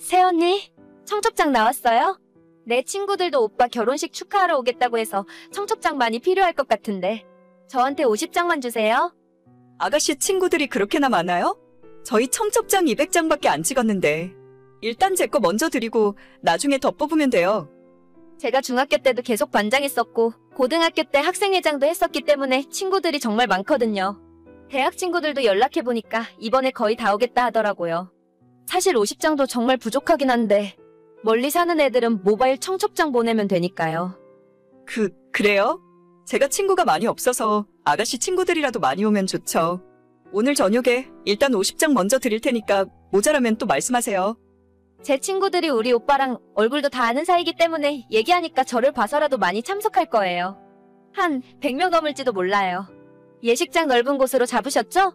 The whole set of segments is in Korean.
새언니, 청첩장 나왔어요? 내 친구들도 오빠 결혼식 축하하러 오겠다고 해서 청첩장 많이 필요할 것 같은데 저한테 50장만 주세요. 아가씨 친구들이 그렇게나 많아요? 저희 청첩장 200장밖에 안 찍었는데 일단 제 거 먼저 드리고 나중에 더 뽑으면 돼요. 제가 중학교 때도 계속 반장했었고 고등학교 때 학생회장도 했었기 때문에 친구들이 정말 많거든요. 대학 친구들도 연락해보니까 이번에 거의 다 오겠다 하더라고요. 사실 50장도 정말 부족하긴 한데 멀리 사는 애들은 모바일 청첩장 보내면 되니까요. 그래요? 제가 친구가 많이 없어서 아가씨 친구들이라도 많이 오면 좋죠. 오늘 저녁에 일단 50장 먼저 드릴 테니까 모자라면 또 말씀하세요. 제 친구들이 우리 오빠랑 얼굴도 다 아는 사이기 때문에 얘기하니까 저를 봐서라도 많이 참석할 거예요. 한 100명 넘을지도 몰라요. 예식장 넓은 곳으로 잡으셨죠?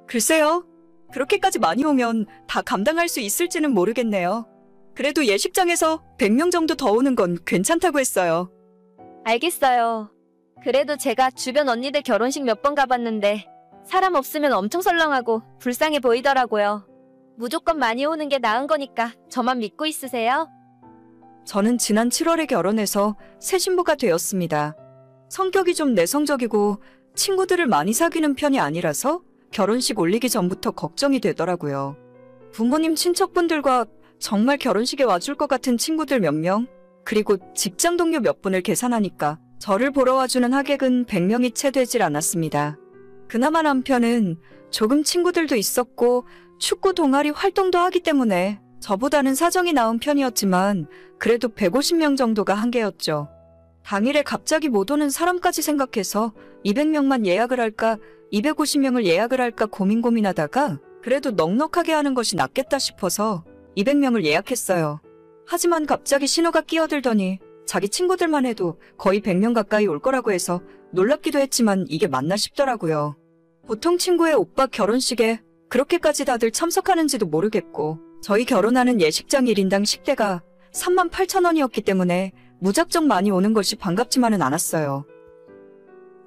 글쎄요. 그렇게까지 많이 오면 다 감당할 수 있을지는 모르겠네요. 그래도 예식장에서 100명 정도 더 오는 건 괜찮다고 했어요. 알겠어요. 그래도 제가 주변 언니들 결혼식 몇 번 가봤는데 사람 없으면 엄청 설렁하고 불쌍해 보이더라고요. 무조건 많이 오는 게 나은 거니까 저만 믿고 있으세요. 저는 지난 7월에 결혼해서 새 신부가 되었습니다. 성격이 좀 내성적이고 친구들을 많이 사귀는 편이 아니라서 결혼식 올리기 전부터 걱정이 되더라고요. 부모님 친척분들과 정말 결혼식에 와줄 것 같은 친구들 몇 명, 그리고 직장 동료 몇 분을 계산하니까 저를 보러 와주는 하객은 100명이 채 되질 않았습니다. 그나마 남편은 조금 친구들도 있었고 축구 동아리 활동도 하기 때문에 저보다는 사정이 나은 편이었지만 그래도 150명 정도가 한계였죠. 당일에 갑자기 못 오는 사람까지 생각해서 200명만 예약을 할까 250명을 예약을 할까 고민하다가 그래도 넉넉하게 하는 것이 낫겠다 싶어서 200명을 예약했어요. 하지만 갑자기 신호가 끼어들더니 자기 친구들만 해도 거의 100명 가까이 올 거라고 해서 놀랍기도 했지만 이게 맞나 싶더라고요. 보통 친구의 오빠 결혼식에 그렇게까지 다들 참석하는지도 모르겠고 저희 결혼하는 예식장 1인당 식대가 38,000원이었기 때문에 무작정 많이 오는 것이 반갑지만은 않았어요.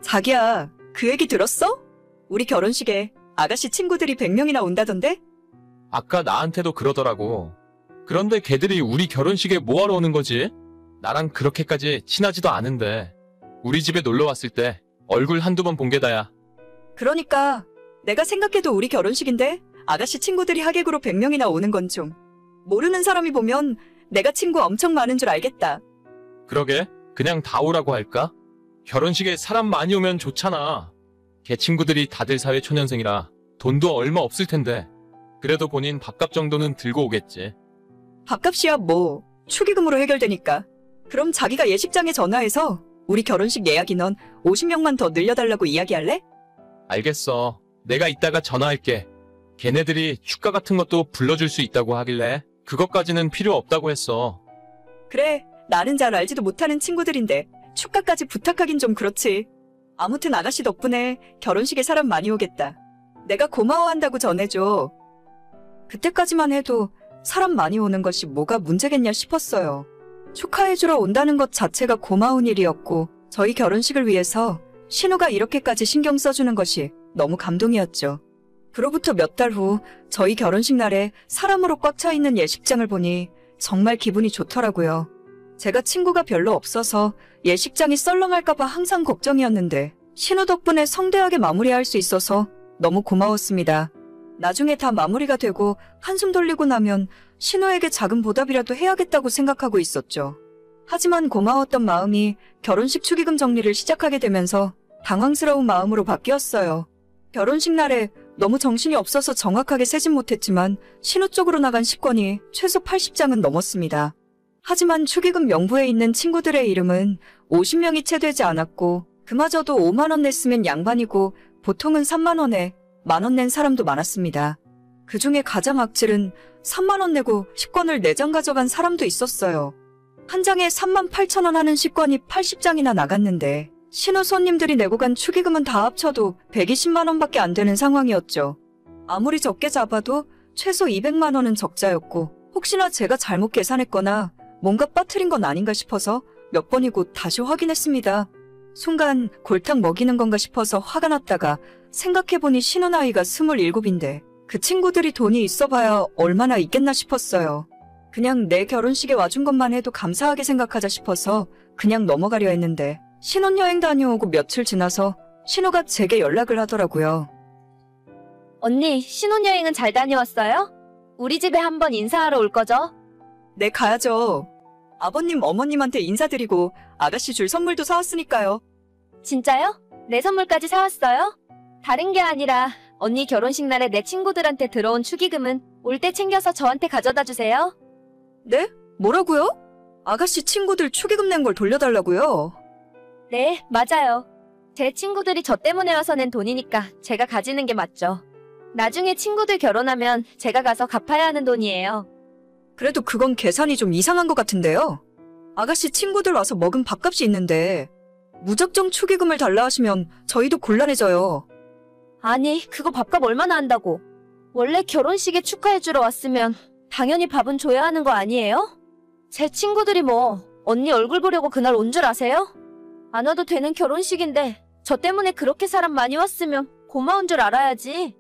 자기야, 그 얘기 들었어? 우리 결혼식에 아가씨 친구들이 100명이나 온다던데? 아까 나한테도 그러더라고. 그런데 걔들이 우리 결혼식에 뭐하러 오는 거지? 나랑 그렇게까지 친하지도 않은데 우리 집에 놀러 왔을 때 얼굴 한두 번 본 게 다야. 그러니까 내가 생각해도 우리 결혼식인데 아가씨 친구들이 하객으로 100명이나 오는 건 좀 모르는 사람이 보면 내가 친구 엄청 많은 줄 알겠다. 그러게 그냥 다 오라고 할까? 결혼식에 사람 많이 오면 좋잖아. 걔 친구들이 다들 사회초년생이라 돈도 얼마 없을 텐데 그래도 본인 밥값 정도는 들고 오겠지. 밥값이야 뭐 축의금으로 해결되니까. 그럼 자기가 예식장에 전화해서 우리 결혼식 예약 인원 50명만 더 늘려달라고 이야기할래? 알겠어. 내가 이따가 전화할게. 걔네들이 축가 같은 것도 불러줄 수 있다고 하길래 그것까지는 필요 없다고 했어. 그래, 나는 잘 알지도 못하는 친구들인데 축가까지 부탁하긴 좀 그렇지. 아무튼 아가씨 덕분에 결혼식에 사람 많이 오겠다. 내가 고마워한다고 전해줘. 그때까지만 해도 사람 많이 오는 것이 뭐가 문제겠냐 싶었어요. 축하해주러 온다는 것 자체가 고마운 일이었고 저희 결혼식을 위해서 신우가 이렇게까지 신경 써주는 것이 너무 감동이었죠. 그로부터 몇 달 후 저희 결혼식 날에 사람으로 꽉 차 있는 예식장을 보니 정말 기분이 좋더라고요. 제가 친구가 별로 없어서 예식장이 썰렁할까봐 항상 걱정이었는데 신우 덕분에 성대하게 마무리할 수 있어서 너무 고마웠습니다. 나중에 다 마무리가 되고 한숨 돌리고 나면 신우에게 작은 보답이라도 해야겠다고 생각하고 있었죠. 하지만 고마웠던 마음이 결혼식 축의금 정리를 시작하게 되면서 당황스러운 마음으로 바뀌었어요. 결혼식 날에 너무 정신이 없어서 정확하게 세진 못했지만 신우 쪽으로 나간 식권이 최소 80장은 넘었습니다. 하지만 축의금 명부에 있는 친구들의 이름은 50명이 채 되지 않았고 그마저도 5만 원 냈으면 양반이고 보통은 3만 원에 만 원 낸 사람도 많았습니다. 그중에 가장 악질은 3만 원 내고 식권을 4장 가져간 사람도 있었어요. 한 장에 38,000원 하는 식권이 80장이나 나갔는데 신우 손님들이 내고 간 축의금은 다 합쳐도 120만 원밖에 안 되는 상황이었죠. 아무리 적게 잡아도 최소 200만 원은 적자였고 혹시나 제가 잘못 계산했거나 뭔가 빠뜨린 건 아닌가 싶어서 몇 번이고 다시 확인했습니다. 순간 골탕 먹이는 건가 싶어서 화가 났다가 생각해보니 신우 나이가 27인데 그 친구들이 돈이 있어봐야 얼마나 있겠나 싶었어요. 그냥 내 결혼식에 와준 것만 해도 감사하게 생각하자 싶어서 그냥 넘어가려 했는데 신혼여행 다녀오고 며칠 지나서 신우가 제게 연락을 하더라고요. 언니, 신혼여행은 잘 다녀왔어요? 우리 집에 한번 인사하러 올 거죠? 네, 가야죠. 아버님, 어머님한테 인사드리고 아가씨 줄 선물도 사왔으니까요. 진짜요? 내 선물까지 사왔어요? 다른 게 아니라 언니 결혼식 날에 내 친구들한테 들어온 축의금은 올 때 챙겨서 저한테 가져다 주세요. 네? 뭐라고요? 아가씨 친구들 축의금 낸 걸 돌려달라고요? 네, 맞아요. 제 친구들이 저 때문에 와서 낸 돈이니까 제가 가지는 게 맞죠. 나중에 친구들 결혼하면 제가 가서 갚아야 하는 돈이에요. 그래도 그건 계산이 좀 이상한 것 같은데요. 아가씨 친구들 와서 먹은 밥값이 있는데 무작정 축의금을 달라 하시면 저희도 곤란해져요. 아니, 그거 밥값 얼마나 한다고. 원래 결혼식에 축하해주러 왔으면 당연히 밥은 줘야 하는 거 아니에요? 제 친구들이 뭐 언니 얼굴 보려고 그날 온 줄 아세요? 안 와도 되는 결혼식인데 저 때문에 그렇게 사람 많이 왔으면 고마운 줄 알아야지.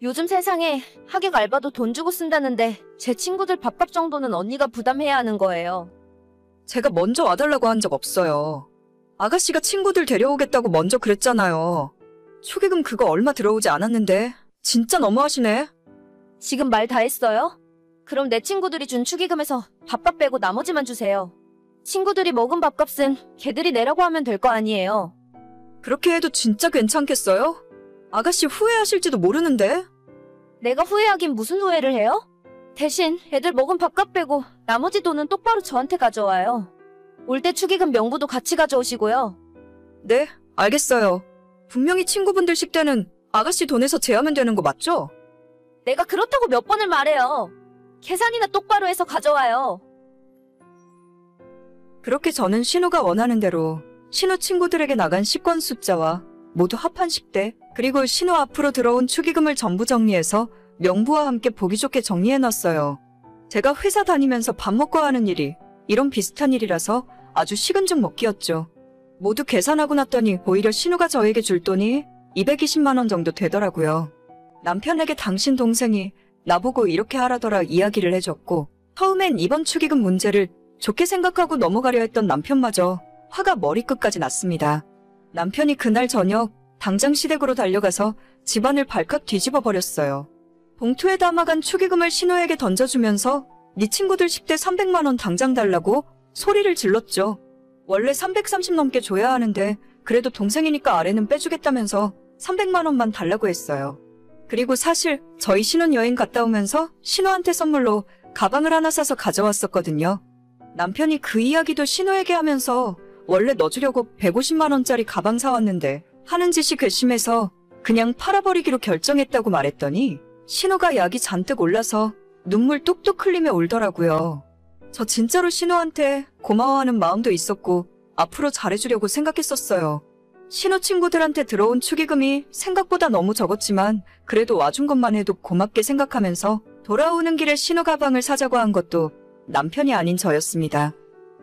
요즘 세상에 하객 알바도 돈 주고 쓴다는데 제 친구들 밥값 정도는 언니가 부담해야 하는 거예요. 제가 먼저 와달라고 한 적 없어요. 아가씨가 친구들 데려오겠다고 먼저 그랬잖아요. 축의금 그거 얼마 들어오지 않았는데 진짜 너무하시네. 지금 말 다 했어요? 그럼 내 친구들이 준 축의금에서 밥값 빼고 나머지만 주세요. 친구들이 먹은 밥값은 걔들이 내라고 하면 될 거 아니에요. 그렇게 해도 진짜 괜찮겠어요? 아가씨 후회하실지도 모르는데. 내가 후회하긴 무슨 후회를 해요? 대신 애들 먹은 밥값 빼고 나머지 돈은 똑바로 저한테 가져와요. 올 때 축의금 명부도 같이 가져오시고요. 네, 알겠어요. 분명히 친구분들 식대는 아가씨 돈에서 제하면 되는 거 맞죠? 내가 그렇다고 몇 번을 말해요. 계산이나 똑바로 해서 가져와요. 그렇게 저는 신우가 원하는 대로 신우 친구들에게 나간 식권 숫자와 모두 합한 식대, 그리고 신우 앞으로 들어온 축의금을 전부 정리해서 명부와 함께 보기 좋게 정리해놨어요. 제가 회사 다니면서 밥 먹고 하는 일이 이런 비슷한 일이라서 아주 식은 죽 먹기였죠. 모두 계산하고 났더니 오히려 신우가 저에게 줄 돈이 220만 원 정도 되더라고요. 남편에게 당신 동생이 나보고 이렇게 하라더라 이야기를 해줬고, 처음엔 이번 축의금 문제를 좋게 생각하고 넘어가려 했던 남편마저 화가 머리끝까지 났습니다. 남편이 그날 저녁 당장 시댁으로 달려가서 집안을 발칵 뒤집어 버렸어요. 봉투에 담아간 축의금을 신우에게 던져주면서 네 친구들 10대 300만 원 당장 달라고 소리를 질렀죠. 원래 330 넘게 줘야 하는데 그래도 동생이니까 아래는 빼주겠다면서 300만 원만 달라고 했어요. 그리고 사실 저희 신혼여행 갔다 오면서 신우한테 선물로 가방을 하나 사서 가져왔었거든요. 남편이 그 이야기도 신우에게 하면서 원래 넣어주려고 150만 원짜리 가방 사왔는데 하는 짓이 괘씸해서 그냥 팔아버리기로 결정했다고 말했더니 신우가 약이 잔뜩 올라서 눈물 뚝뚝 흘리며 울더라고요. 저 진짜로 신우한테 고마워하는 마음도 있었고 앞으로 잘해주려고 생각했었어요. 신우 친구들한테 들어온 축의금이 생각보다 너무 적었지만 그래도 와준 것만 해도 고맙게 생각하면서 돌아오는 길에 신우 가방을 사자고 한 것도 남편이 아닌 저였습니다.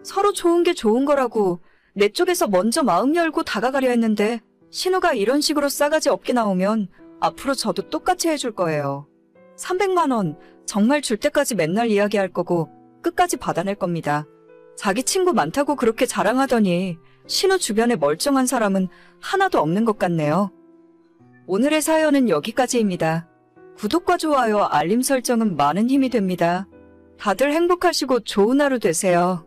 서로 좋은 게 좋은 거라고 내 쪽에서 먼저 마음 열고 다가가려 했는데 신우가 이런 식으로 싸가지 없게 나오면 앞으로 저도 똑같이 해줄 거예요. 300만 원 정말 줄 때까지 맨날 이야기할 거고 끝까지 받아낼 겁니다. 자기 친구 많다고 그렇게 자랑하더니 신우 주변에 멀쩡한 사람은 하나도 없는 것 같네요. 오늘의 사연은 여기까지입니다. 구독과 좋아요, 알림 설정은 많은 힘이 됩니다. 다들 행복하시고 좋은 하루 되세요.